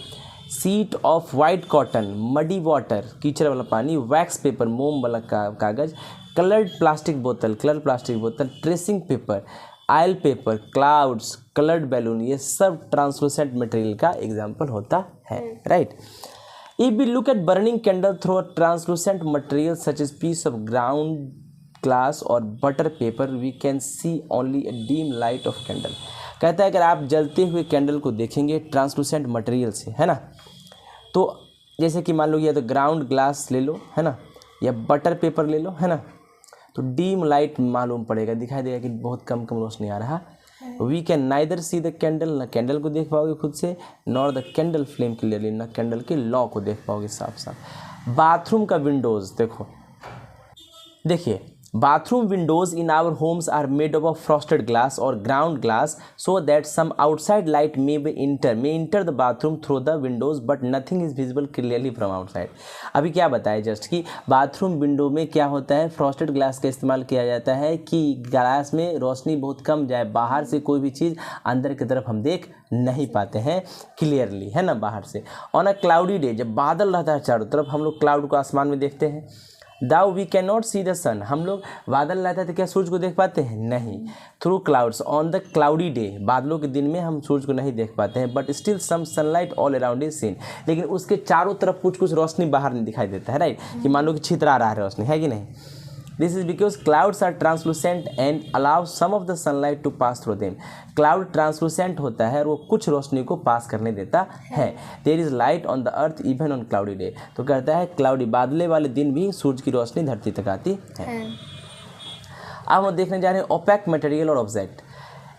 S1: sheet of white cotton, muddy water, कीचड़ वाला पानी, वैक्स पेपर, मोम वाला कागज़, कलर्ड प्लास्टिक बोतल, tracing paper, oil paper, clouds, coloured balloon, ये सब ट्रांसलूसेंट मटेरियल का एग्जाम्पल होता है, right. If we look at burning candle through a translucent material such as piece of ground glass or butter paper, we can see only a dim light of candle. कहता है अगर आप जलते हुए candle को देखेंगे ट्रांसलूसेंट मटेरियल से, है ना, तो जैसे कि मान लो या तो ग्राउंड ग्लास ले लो, है ना, या बटर पेपर ले लो, है ना, तो डीम लाइट मालूम पड़ेगा, दिखाई देगा कि बहुत कम रोशनी आ रहा। We can neither see the candle, ना कैंडल को देख पाओगे खुद से, nor the candle flame clearly, ना कैंडल के लॉ को देख पाओगे साफ साफ। बाथरूम का विंडोज़ देखिए bathroom windows in our homes are made up of frosted glass or ground glass so that some outside light may enter the bathroom through the windows but nothing is visible clearly from outside. अभी क्या बताया just कि bathroom window में क्या होता है, frosted glass का इस्तेमाल किया जाता है कि ग्लास में रोशनी बहुत कम जाए, बाहर से कोई भी चीज़ अंदर की तरफ हम देख नहीं पाते हैं क्लियरली, है ना, बाहर से। ऑन अ क्लाउडी डे, जब बादल रहता है चारों तरफ, हम लोग क्लाउड को आसमान में देखते हैं। Though we can not see the sun, हम लोग बादल रहता है तो क्या सूरज को देख पाते हैं, नहीं। Through clouds on the cloudy day, बादलों के दिन में हम सूरज को नहीं देख पाते हैं, but still some sunlight all around is seen, लेकिन उसके चारों तरफ कुछ कुछ रोशनी बाहर नहीं दिखाई देता है, राइट, कि मान लो कि छितरा रहा है रोशनी, है कि नहीं। This is because clouds are translucent and allow some of the sunlight to pass through them. Cloud translucent होता है और वो कुछ रोशनी को पास करने देता है। There is light on the earth even on cloudy day, तो कहता है क्लाउडी बादले वाले दिन भी सूरज की रोशनी धरती तक आती है। अब हम देखने जा रहे हैं ओपेक मटेरियल और ऑब्जेक्ट।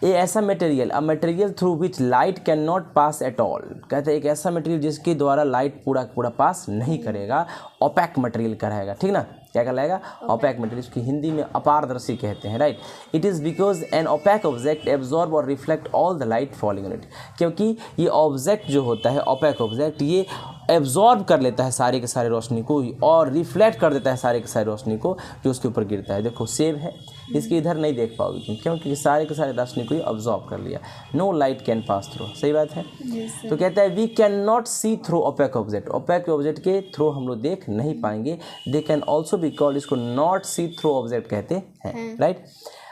S1: ये ऐसा material, a material through which light can not pass at all, कहते हैं एक ऐसा मटेरियल जिसके द्वारा लाइट पूरा पास नहीं करेगा, ओपेक मटेरियल का रहेगा, ठीक ना। क्या कहलाएगा? ओपैक मटेरियल, इसकी हिंदी में अपारदर्शी कहते हैं, right. It is because an opaque object absorb or reflect all the light falling on it, क्योंकि ये ऑब्जेक्ट जो होता है ओपैक ऑब्जेक्ट, ये एब्जॉर्ब कर लेता है सारे के सारे रोशनी को और रिफ्लेक्ट कर देता है सारे के सारे रोशनी को जो उसके ऊपर गिरता है। देखो सेब है, इसके इधर नहीं देख पाओगे तुम, क्योंकि सारे के सारे रोशनी को ये ऑब्जॉर्ब कर लिया। No light can pass through, सही बात है। तो कहता है we can not see through opaque object, opaque object के थ्रू हम लोग देख नहीं पाएंगे। They can also be called, इसको नॉट सी थ्रू ऑब्जेक्ट कहते हैं, right.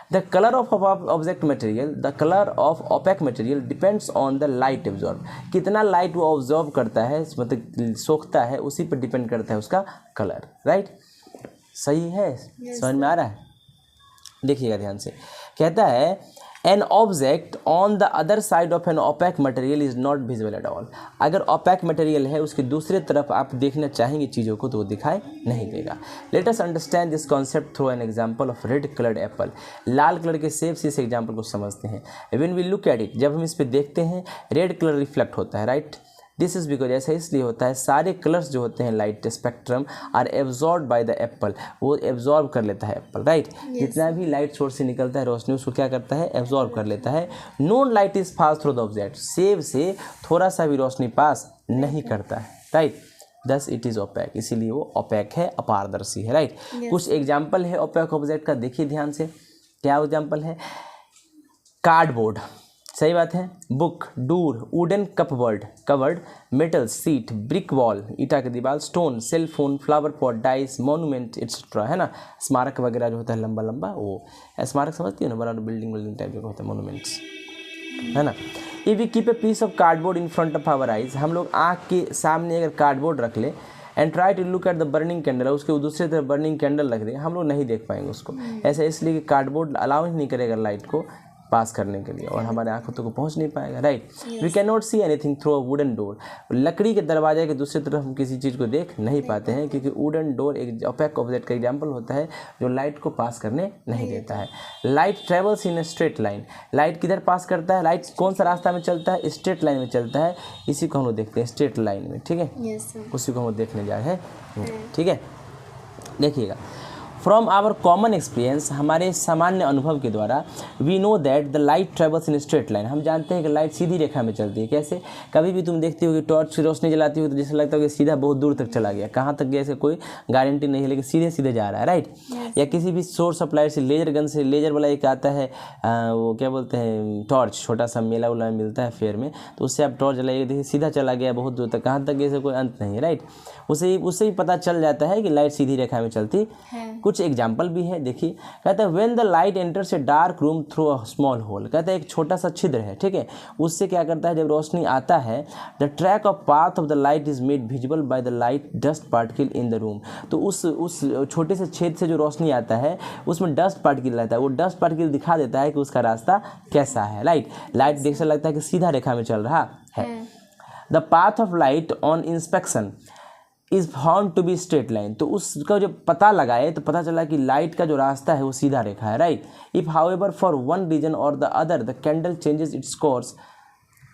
S1: The color of object material, the color of opaque material depends on the light absorbed, कितना लाइट वो ऑब्जॉर्व करता है, मतलब सोखता है, उसी पर डिपेंड करता है उसका कलर, राइट। सही है, समझ में आ रहा है? देखिएगा ध्यान से, कहता है an object on the other side of an opaque material is not visible at all, अगर ओपैक मटेरियल है उसके दूसरे तरफ आप देखना चाहेंगे चीज़ों को तो वो दिखाई नहीं देगा। Let us understand this concept through an example of red coloured apple, लाल कलर के सेब से इस एग्जांपल को समझते हैं। When we look at it, जब हम इस पर देखते हैं रेड कलर रिफ्लेक्ट होता है, राइट। दिस इज़ बिकॉज, ऐसा इसलिए होता है सारे कलर्स जो होते हैं light spectrum are absorb by the apple, वो एब्जॉर्ब कर लेता है एप्पल, राइट। जितना भी लाइट सोर्स से निकलता है रोशनी उसको क्या करता है? एब्जॉर्ब कर लेता है। No light is pass through the object, सेब से थोड़ा सा भी रोशनी पास नहीं करता है, right. Thus it is OPEC, इसीलिए वो ओपैक है, अपारदर्शी है, राइट। कुछ एग्जाम्पल है ओपैक ऑब्जेक्ट का, देखिए ध्यान से। क्या एग्जाम्पल है? कार्डबोर्ड, सही बात है। Book, door, wooden cupboard, metal sheet, brick wall, ईटा की दीवार, stone, cell phone, flower pot, dice, monument etcetera, है ना। स्मारक वगैरह जो होता है लंबा लंबा, वो स्मारक समझती हो ना, बड़ा बिल्डिंग टाइप जो होता है, मोनूमेंट्स, है ना। If we keep a piece of cardboard in front of our eyes, हम लोग आँख के सामने अगर कार्डबोर्ड रख ले and try to look at the burning candle, उसके दूसरे तरफ बर्निंग कैंडल रख दे, हम लोग नहीं देख पाएंगे उसको। ऐसा इसलिए कि कार्डबोर्ड अलाउ ही नहीं करेगा लाइट को पास करने के लिए और हमारे आंखों तक को पहुंच नहीं पाएगा, right. We can not see anything through a wooden door, लकड़ी के दरवाजे के दूसरी तरफ हम किसी चीज़ को देख नहीं पाते हैं, क्योंकि वुडन डोर एक ओपैक ऑब्जेक्ट का एग्जाम्पल होता है जो लाइट को पास करने नहीं देता है। Light travels in a straight line, light किधर पास करता है? लाइट कौन सा रास्ता में चलता है? स्ट्रेट लाइन में चलता है, इसी को हम लोग देखते हैं स्ट्रेट लाइन में, ठीक है। उसी को हम लोग देखने जा रहे हैं, ठीक है। देखिएगा, फ्रॉम आवर कॉमन एक्सपीरियंस, हमारे सामान्य अनुभव के द्वारा, we know that the light travels in straight line, हम जानते हैं कि लाइट सीधी रेखा में चलती है। कैसे? कभी भी तुम देखती हो कि टॉर्च की रोशनी जलाती हो तो जैसे लगता है कि सीधा बहुत दूर तक चला गया, कहाँ तक गया इसका कोई गारंटी नहीं है, लेकिन सीधे सीधे जा रहा है, राइट। या किसी भी सोर्स ऑफ लाइट से, लेजर गन से, लेजर वाला एक आता है वो क्या बोलते हैं, टॉर्च, छोटा सा मेला उला में मिलता है फेयर में, तो उससे आप टॉर्च जलाइए, देखिए सीधा चला गया बहुत दूर तक, कहाँ तक गया इसका कोई अंत नहीं है, राइट। उससे ही पता चल जाता है कि लाइट सीधी रेखा में चलती है। कुछ एग्जाम्पल भी है, देखिए। कहता है when the light enters a dark room through a small hole, कहता है एक छोटा सा छिद्र है, ठीक है, उससे क्या करता है जब रोशनी आता है, the track of path of the light is made visible by the light dust particle in the room, तो उस छोटे से छेद से जो रोशनी आता है उसमें डस्ट पार्टिकल रहता है, वो डस्ट पार्टिकल दिखा देता है कि उसका रास्ता कैसा है, लाइट देख से लगता है कि सीधा रेखा में चल रहा है। The path of light on inspection is found to be straight line, तो उसका जो पता लगाए तो पता चला कि लाइट का जो रास्ता है वो सीधा रेखा है, right. If however for one reason or the other the candle changes its course,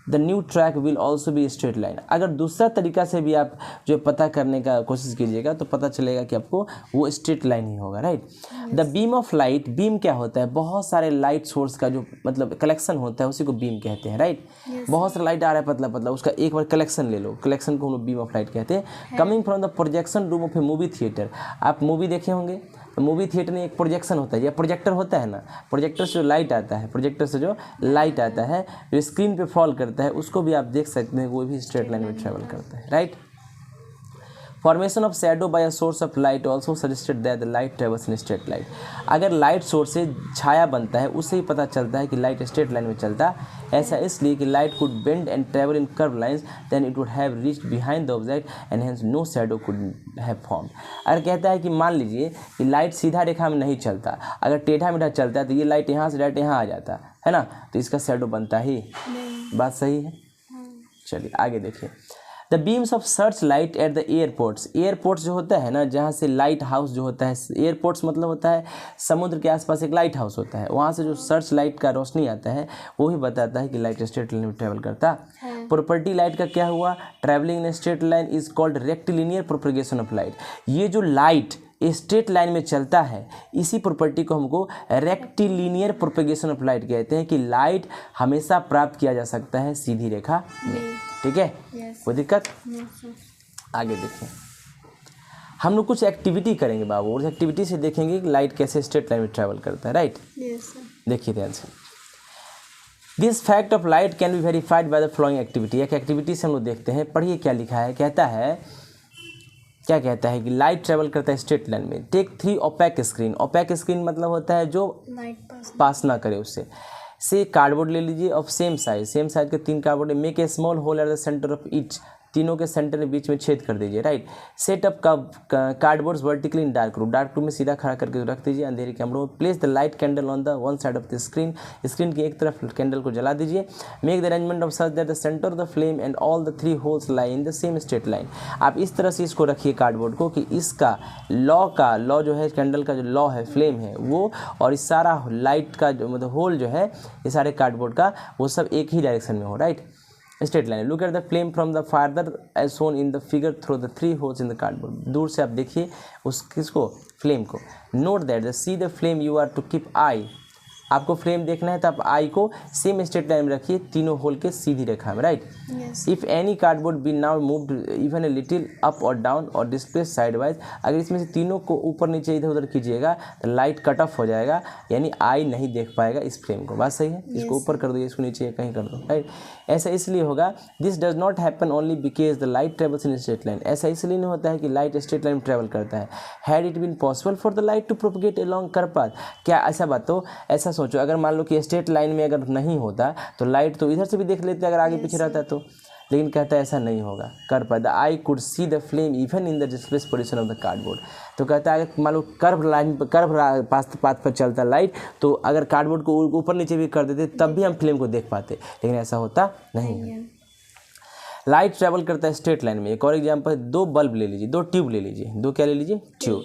S1: the new track will also be straight line, अगर दूसरा तरीका से भी आप जो पता करने का कोशिश कीजिएगा तो पता चलेगा कि आपको वो स्ट्रेट लाइन ही होगा, right. The beam of light, beam क्या होता है? बहुत सारे लाइट सोर्स का जो मतलब कलेक्शन होता है उसी को बीम कहते हैं, राइट। बहुत सारा लाइट आ रहा है पतला पतला, उसका एक बार कलेक्शन ले लो, कलेक्शन को हम लोग बीम ऑफ लाइट कहते हैं। Coming from the projection room of A movie theatre, आप मूवी देखे होंगे तो मूवी थिएटर में एक प्रोजेक्शन होता है या प्रोजेक्टर होता है ना, प्रोजेक्टर से जो लाइट आता है, प्रोजेक्टर से जो लाइट आता है जो स्क्रीन पे फॉल करता है उसको भी आप देख सकते हैं, वो भी स्ट्रेट लाइन में ट्रेवल करता है, right. Formation of shadow by a source of light also suggested that the light travels in straight light, अगर लाइट सोर्स से छाया बनता है उससे ही पता चलता है कि लाइट स्ट्रेट लाइन में चलता है। ऐसा इसलिए कि light could bend and travel in curve lines then it would have reached behind the object and hence no shadow could have formed. अगर कहता है कि मान लीजिए कि लाइट सीधा रेखा में नहीं चलता, अगर टेढ़ा मेढ़ा चलता है तो ये लाइट यहाँ से डायरेक्ट यहाँ आ जाता है ना, तो इसका शैडो बनता ही नहीं। बात सही है। चलिए आगे देखिए। The beams of search light at the airports, airports जो होता है ना जहाँ से लाइट हाउस जो होता है, एयरपोर्ट्स मतलब होता है समुद्र के आसपास एक लाइट हाउस होता है, वहाँ से जो सर्च लाइट का रोशनी आता है वो ही बताता है कि लाइट स्ट्रेट लाइन में ट्रेवल करता है। प्रॉपर्टी लाइट का क्या हुआ? Travelling in straight line is called rectilinear propagation of light, ये जो लाइट स्ट्रेट लाइन में चलता है, इसी प्रॉपर्टी को हमको रेक्टिलिनियर प्रोपेगेशन ऑफ लाइट कहते हैं कि लाइट हमेशा प्राप्त किया जा सकता है सीधी रेखा में। ठीक है, कोई दिक्कत? आगे देखिए, हम लोग कुछ एक्टिविटी करेंगे बाबू, उस एक्टिविटी से देखेंगे कि लाइट कैसे स्ट्रेट लाइन में ट्रैवल करता है। राइट, देखिए ध्यान से। This fact of light can be verified by the following activity. एक एक्टिविटी से हम लोग देखते हैं, पढ़िए क्या लिखा है। कहता है, क्या कहता है कि लाइट ट्रैवल करता है स्ट्रेट लाइन में। Take 3 opaque screen. Opaque screen मतलब होता है जो लाइट पास ना करे उससे। से कार्डबोर्ड ले लीजिए ऑफ सेम साइज के 3 cardboard. Make a small hole at the centre of each. तीनों के सेंटर में बीच में छेद कर दीजिए। Right, set up cardboards vertically in dark room में सीधा खड़ा करके रख दीजिए अंधेरे कमरों में। Place the light candle on the one side of the screen की एक तरफ कैंडल को जला दीजिए। Make the arrangement of such that the centre of the flame and all the 3 holes lie in the same straight line. आप इस तरह से इसको रखिए कार्डबोर्ड को कि इसका लॉ जो है, कैंडल का जो लॉ है, फ्लेम है वो, और इस सारा लाइट का जो मतलब होल जो है, ये सारे कार्डबोर्ड का, वो सब एक ही डायरेक्शन में हो। Right, straight line. Look at the flame from the farther as shown in the figure through the 3 holes in the cardboard. दूर से आप देखिए उस किसको, फ्लेम को। Note that the see the flame you are to keep eye. आपको flame देखना है तो आप आई को सेम स्ट्रेट लाइन में रखिए, तीनों होल के सीधी रेखा में। Right, if any cardboard be now moved even a little up और डाउन और डिस्प्लेस साइड वाइज, अगर इसमें से तीनों को ऊपर नीचे इधर उधर कीजिएगा तो लाइट कट ऑफ हो जाएगा, यानी आई नहीं देख पाएगा इस फ्लेम को। बात सही है? इसको ऊपर कर दो, इसको नीचे कहीं कर दो। राइट, ऐसा इसलिए होगा, this does not happen only because the light travels in straight line. ऐसा इसलिए नहीं होता है कि लाइट स्ट्रेट लाइन में ट्रेवल करता है। Had it been possible for the light to propagate along curve path, क्या ऐसा बात? तो ऐसा सोचो, अगर मान लो कि स्ट्रेट लाइन में अगर नहीं होता तो लाइट तो इधर से भी देख लेते अगर आगे पीछे रहता है तो, लेकिन कहता है ऐसा नहीं होगा, कर पाए। The I could see the flame even in the displace position of the cardboard. तो कहता है अगर मान लो कर्व पाथ पर चलता लाइट, तो अगर कार्डबोर्ड को ऊपर नीचे भी कर देते तब भी हम फ्लेम को देख पाते, लेकिन ऐसा होता नहीं है। लाइट ट्रैवल करता है स्ट्रेट लाइन में। एक और एग्जाम्पल, 2 बल्ब ले लीजिए, 2 ट्यूब ले लीजिए, 2 क्या ले लीजिए? Tube.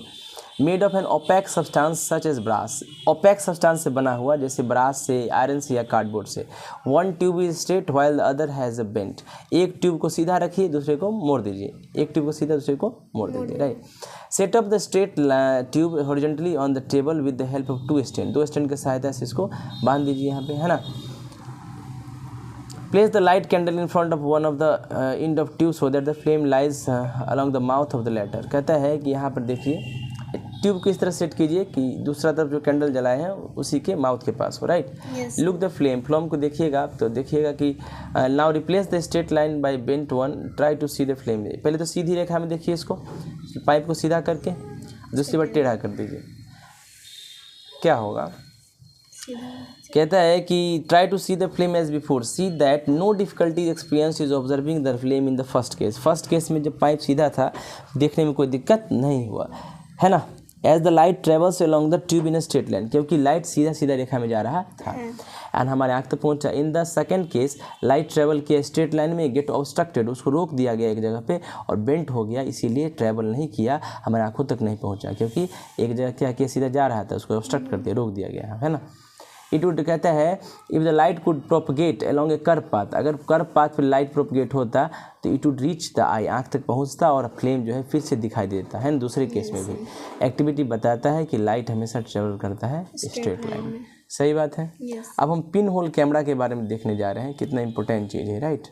S1: Made of an opaque substance such as brass. Opaque substance से बना हुआ, जैसे ब्रास से, आयरन से या कार्डबोर्ड से। 1 tube is straight while the other has a bent. एक ट्यूब को सीधा रखिए, दूसरे को मोड़ दीजिए। एक ट्यूब को सीधा, दूसरे को मोड़ दीजिए। Right, set up the straight tube horizontally on the table with the help of 2 stand. 2 stand की सहायता से इसको बांध दीजिए यहाँ पे, है ना। Place the light candle in front of one of the end of tube so that the flame lies along the mouth of the latter। कहता है कि यहाँ पर देखिए, ट्यूब को इस तरह सेट कीजिए कि दूसरा तरफ जो कैंडल जलाए हैं उसी के माउथ के पास हो। राइट, लुक द फ्लेम को देखिएगा आप तो देखिएगा कि now replace the straight line by bent one, try to see the flame. पहले तो सीधी रेखा में देखिए इसको, पाइप को सीधा करके, दूसरी बार टेढ़ा कर दीजिए, क्या होगा? कहता है कि try to see the flame as before, see that no difficulty experience is observing the flame in the first case. First case में जब पाइप सीधा था, देखने में कोई दिक्कत नहीं हुआ, है ना। As the light travels along the tube in a straight line, क्योंकि लाइट सीधा सीधा रेखा में जा रहा था एंड हमारे आँख तक पहुंचा। In the second case light travel किया स्ट्रेट लाइन में, गेट ऑब्स्ट्रक्टेड, उसको रोक दिया गया एक जगह पे और बेंट हो गया, इसीलिए ट्रेवल नहीं किया, हमारे आँखों तक नहीं पहुँचा, क्योंकि एक जगह क्या किया, सीधा जा रहा था, उसको ऑब्स्ट्रक्ट कर दिया, रोक दिया गया, है ना। इट वुड, कहता है if the light could propagate along A curve path, अगर कर्व पाथ पर लाइट प्रोपगेट होता तो इट वुड रीच द आई, आँख तक पहुंचता और फ्लेम जो है फिर से दिखाई देता है। दूसरे केस में भी एक्टिविटी बताता है कि लाइट हमेशा ट्रेवल करता है स्ट्रेट लाइन में। सही बात है। अब हम पिन होल कैमरा के बारे में देखने जा रहे हैं, कितना इंपॉर्टेंट चीज़ है। राइट,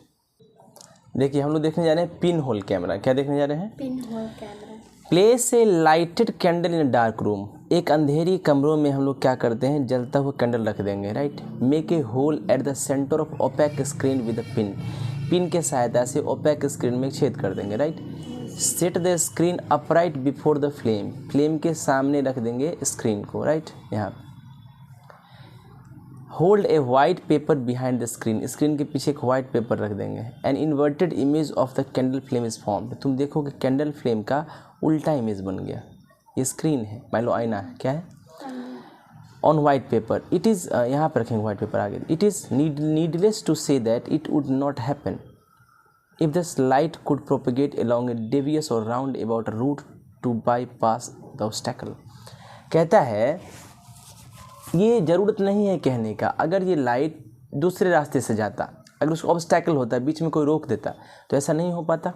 S1: देखिए हम लोग देखने जा रहे हैं पिन होल कैमरा। क्या देखने जा रहे हैं? Pin hole camera. Place a lighted candle in dark room, एक अंधेरी कमरों में हम लोग क्या करते हैं, जलता हुआ कैंडल रख देंगे। Right, make a hole at the centre of opaque screen with a pin, pin के सहायता से ओपैक स्क्रीन में छेद कर देंगे। Right, set the screen upright before the flame, flame के सामने रख देंगे स्क्रीन को। राइट, यहाँ hold a white paper behind the screen, screen के पीछे एक वाइट पेपर रख देंगे। An inverted image of the candle flame is form, तुम देखो कि कैंडल फ्लेम का उल्टा इमेज बन गया। ये स्क्रीन है, मान लो आईना है, क्या है, on white paper. It is, यहाँ पर रखेंगे वाइट पेपर आगे। It is needless to say that it would not happen if this light could propagate along a devious or round about a route to bypass the obstacle. कहता है ये ज़रूरत नहीं है कहने का, अगर ये लाइट दूसरे रास्ते से जाता, अगर उसको ऑब्स्टैकल होता, बीच में कोई रोक देता, तो ऐसा नहीं हो पाता।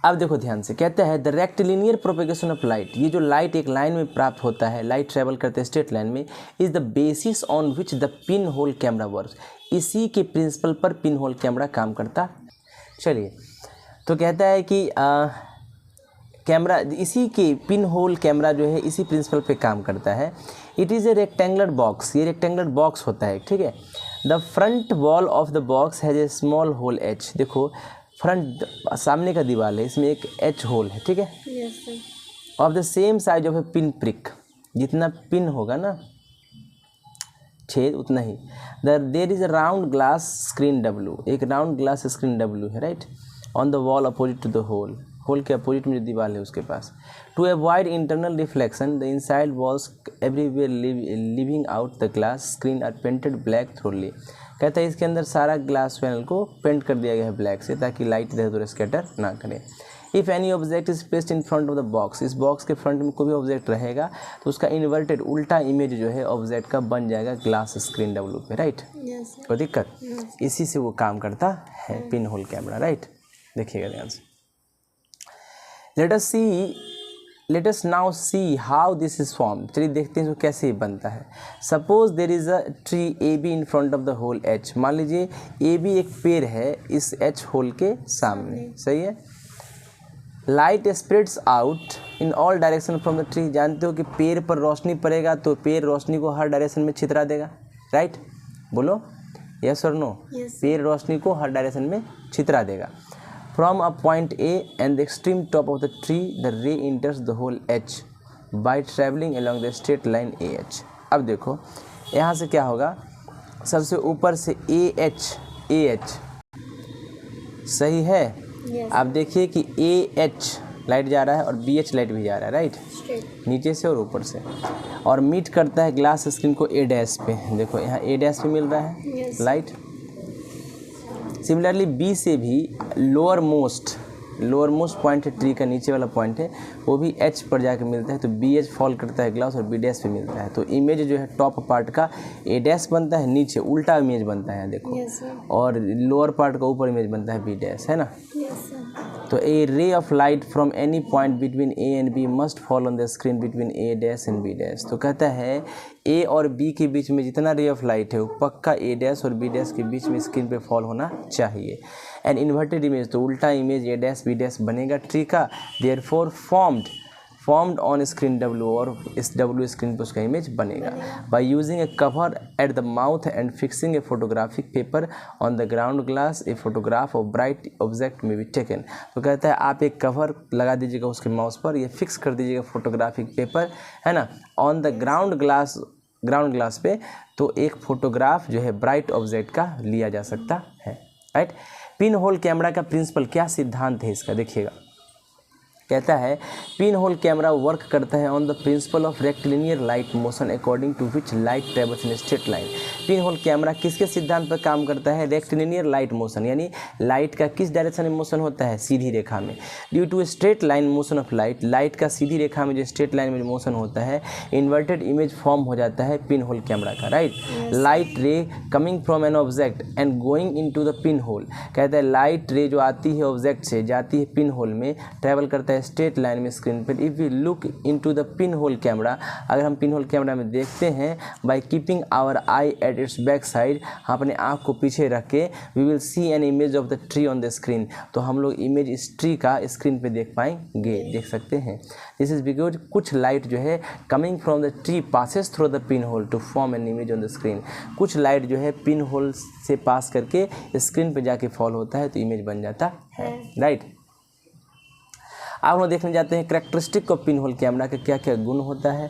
S1: अब देखो ध्यान से, कहता है the rectilinear propagation of light, ये जो लाइट एक लाइन में प्राप्त होता है, लाइट ट्रेवल करते हैं स्ट्रेट लाइन में, is the basis on which the pin hole camera work, इसी के प्रिंसिपल पर पिन होल कैमरा काम करता। चलिए, तो कहता है कि कैमरा, इसी के पिन होल कैमरा जो है इसी प्रिंसिपल पे काम करता है। It is a rectangular box, ये रेक्टेंगुलर बॉक्स होता है, ठीक है। The front wall of the box has a small hole H, देखो फ्रंट सामने का दीवार है, इसमें एक एच होल है, ठीक है, of the same size of a pin prick, जितना पिन होगा ना छेद उतना ही। There is a round glass screen W, एक राउंड ग्लास स्क्रीन डब्ल्यू है, right, on the wall opposite to the hole, hole के अपोजिट में जो दीवार है उसके पास। To avoid internal reflection the inside walls everywhere leaving out the glass screen are painted black thoroughly, कहता है इसके अंदर सारा ग्लास पैनल को पेंट कर दिया गया है ब्लैक से, ताकि लाइट इधर उधर स्कैटर ना करे। If any object is placed in front of the box, इस बॉक्स के फ्रंट में कोई भी ऑब्जेक्ट रहेगा तो उसका इन्वर्टेड उल्टा इमेज जो है ऑब्जेक्ट का बन जाएगा ग्लास स्क्रीन डब्ल्यू पे, राइट। कोई दिक्कत? इसी से वो काम करता है पिन होल कैमरा, राइट। देखिएगा ध्यान से। Let us now see how this is form, चलिए देखते हैं इसको कैसे बनता है। Suppose there is a tree A B in front of the hole H, मान लीजिए ए बी एक पेड़ है इस एच होल के सामने, सही है। Light spreads out in all direction from the tree, जानते हो कि पेड़ पर रोशनी पड़ेगा तो पेड़ रोशनी को हर डायरेक्शन में छितरा देगा, राइट, बोलो यस और नो। पेड़ रोशनी को हर डायरेक्शन में छितरा देगा। From a point A and the extreme top of the tree the ray enters the hole H by travelling along the straight line A H. अब देखो यहाँ से क्या होगा, सबसे ऊपर से ए एच सही है। आप देखिए कि ए एच लाइट जा रहा है और बी एच लाइट भी जा रहा है, राइट, नीचे से और ऊपर से, और मीट करता है ग्लास स्क्रीन को ए डैश पे, देखो यहाँ ए डैश पे मिल रहा है लाइट। सिमिलरली बी से भी लोअर मोस्ट पॉइंट है, ट्री का नीचे वाला पॉइंट है, वो भी एच पर जाके मिलता है, तो बी एच फॉल करता है ग्लास और बी डैश पे मिलता है, तो इमेज जो है टॉप पार्ट का ए डैश बनता है, नीचे उल्टा इमेज बनता है देखो, और लोअर पार्ट का ऊपर इमेज बनता है बी डैश, है ना। तो a ray of light from any point between A and B must fall on the screen between A dash and B dash, तो कहता है ए और बी के बीच में जितना रे ऑफ लाइट है वो पक्का ए डैश और बी डैश के बीच में स्क्रीन पे फॉल होना चाहिए। एंड इन्वर्टेड इमेज, तो उल्टा image A dash B dash बनेगा ट्री का, therefore formed on screen W, और इस डब्ल्यू स्क्रीन पर उसका इमेज बनेगा। By using A cover at the mouth and fixing A photographic paper on the ground glass a photograph of bright object में be taken, तो कहता है आप एक कवर लगा दीजिएगा उसके माउथ पर, या फिक्स कर दीजिएगा फोटोग्राफिक पेपर, है ना, ऑन द ग्राउंड ग्लास पे, तो एक फोटोग्राफ जो है ब्राइट ऑब्जेक्ट का लिया जा सकता है, राइट। पिन होल कैमरा का प्रिंसिपल, क्या सिद्धांत है इसका, देखिएगा। कहता है पिन होल कैमरा वर्क करता है on the principle of rectilinear light motion according to which light travels in straight line. Pin hole camera किसके सिद्धांत पर काम करता है, रेक्टिलिनियर लाइट मोशन, यानी लाइट का किस डायरेक्शन में मोशन होता है, सीधी रेखा में। Due to straight line motion of light का सीधी रेखा में जो स्ट्रेट लाइन में मोशन होता है, इन्वर्टेड इमेज फॉर्म हो जाता है पिन होल कैमरा का, right. Light ray coming from an object and going into the pin hole, कहता है लाइट रे जो आती है ऑब्जेक्ट से जाती है पिन होल में, ट्रेवल करता है स्ट्रेट लाइन में स्क्रीन पर। If we look into the pin hole camera, अगर हम पिन होल कैमरा में देखते हैं, by keeping our eye at its back side, हम अपने आँख को पीछे रख के, we will see an image of the tree on the screen, तो हम लोग इमेज इस ट्री का स्क्रीन पे देख पाएंगे, देख सकते हैं। दिस इज बिकॉज कुछ लाइट जो है coming from the tree passes through the pin hole to form an image on the screen, कुछ लाइट जो है पिन होल से पास करके स्क्रीन पे जाके फॉल होता है तो इमेज बन जाता है, राइट। अब हम देखने जाते हैं characteristic of pin hole camera के क्या क्या गुण होता है।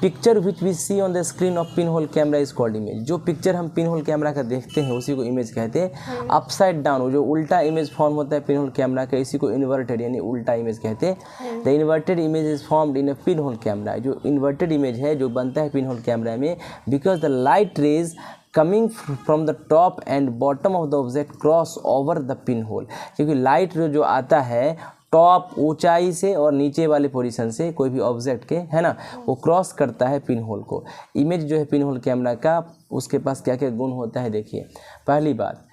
S1: Picture which we see on the screen of pin hole camera is called image, जो पिक्चर हम पिन होल कैमरा का देखते हैं उसी को इमेज कहते हैं। अपसाइड डाउन, जो उल्टा इमेज फॉर्म होता है पिन होल कैमरा का, इसी को इन्वर्टेड यानी उल्टा इमेज कहते हैं। The inverted image is formed in a pin hole camera, जो इन्वर्टेड इमेज है जो बनता है पिन होल कैमरा में, because the light rays coming from the top and bottom of the object cross over the pin whole, क्योंकि light जो आता है टॉप ऊंचाई से और नीचे वाले पोजीशन से कोई भी ऑब्जेक्ट के, है ना, वो क्रॉस करता है पिन होल को। इमेज जो है पिन होल कैमरा का, उसके पास क्या क्या गुण होता है देखिए। पहली बात,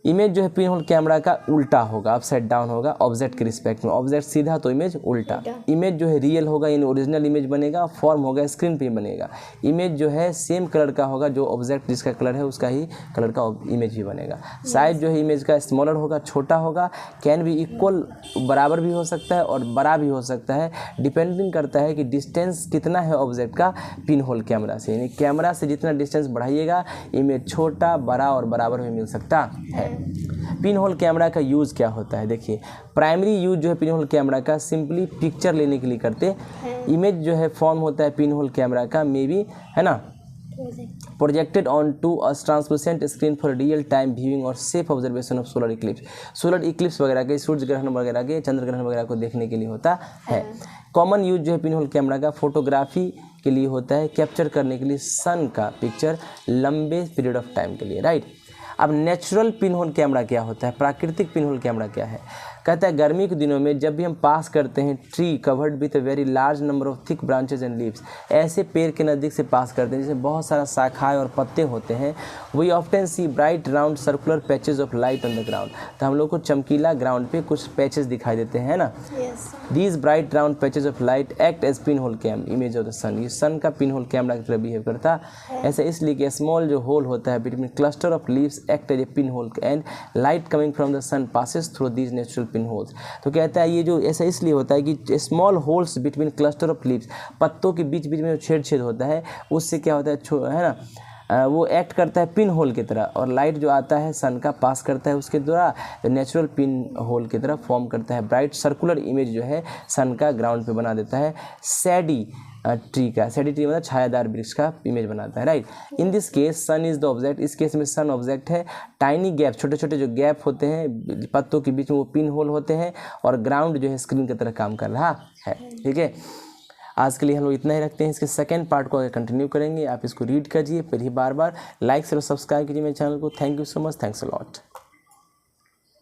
S1: इमेज जो है पिन होल कैमरा का उल्टा होगा, अपसाइड डाउन होगा ऑब्जेक्ट के रिस्पेक्ट में। ऑब्जेक्ट सीधा तो इमेज उल्टा। इमेज जो है रियल होगा, यानी ओरिजिनल इमेज बनेगा, फॉर्म होगा स्क्रीन पे बनेगा। इमेज जो है सेम कलर का होगा, जो ऑब्जेक्ट जिसका कलर है उसका ही कलर का इमेज भी बनेगा। साइज जो है इमेज का स्मॉलर होगा, छोटा होगा। कैन भी इक्वल, बराबर भी हो सकता है और बड़ा भी हो सकता है, डिपेंडिंग करता है कि डिस्टेंस कितना है ऑब्जेक्ट का पिन होल कैमरा से। यानी कैमरा से जितना डिस्टेंस बढ़ाइएगा इमेज छोटा, बड़ा और बराबर में मिल सकता है। पिन होल कैमरा का यूज़ क्या होता है, देखिए प्राइमरी यूज जो है पिन होल कैमरा का सिंपली पिक्चर लेने के लिए करते हैं। इमेज जो है फॉर्म होता है पिन होल कैमरा का, मे बी, है ना, projected on to a transparent screen for real time viewing or safe observation of solar eclipse. Solar eclipse वगैरह के, सूर्य ग्रहण वगैरह के, चंद्र ग्रहण वगैरह को देखने के लिए होता है। कॉमन यूज जो है पिन होल कैमरा का फोटोग्राफी के लिए होता है, कैप्चर करने के लिए सन का पिक्चर लंबे पीरियड ऑफ टाइम के लिए, राइट। अब नेचुरल पिन होल कैमरा क्या होता है, प्राकृतिक पिन होल कैमरा क्या है, कहता है गर्मी के दिनों में जब भी हम पास करते हैं tree covered with a very large number of thick branches and leaves, ऐसे पेड़ के नज़दीक से पास करते हैं जिसमें बहुत सारा शाखाएं और पत्ते होते हैं, we often see bright round circular patches of light on the ground. तो हम लोग को चमकीला ग्राउंड पे कुछ पैचेस दिखाई देते हैं ना। These bright round patches of light act as pin hole cam image of the sun. ये सन का पिन होल कैमरा की तरह बिहेव करता है। ऐसा इसलिए कि स्मॉल जो होल होता है between cluster of leaves act as a pin hole and light coming from the sun passes through these natural pin holes. तो कहता है ये जो ऐसा इसलिए होता है कि small holes between cluster of leaves, पत्तों के बीच बीच में जो छेद होता है उससे क्या होता है ना, वो एक्ट करता है पिन होल की तरह, और लाइट जो आता है सन का पास करता है उसके द्वारा नेचुरल पिन होल की तरह फॉर्म करता है। ब्राइट सर्कुलर इमेज जो है सन का ग्राउंड पे बना देता है। सैडी ट्री का, सैडी ट्री मतलब छायादार वृक्ष का इमेज बनाता है, right. In this case sun is the object, इस केस में सन ऑब्जेक्ट है। टाइनी गैप, छोटे छोटे जो गैप होते हैं पत्तों के बीच में वो पिन होल होते हैं, और ग्राउंड जो है स्क्रीन की तरह काम कर रहा है, ठीक है। आज के लिए हम लोग इतना ही रखते हैं। इसके सेकंड पार्ट को कंटिन्यू करेंगे। आप इसको रीड कीजिए, फिर ही बार बार लाइक और सब्सक्राइब कीजिए मेरे चैनल को। Thank you so much, thanks a lot.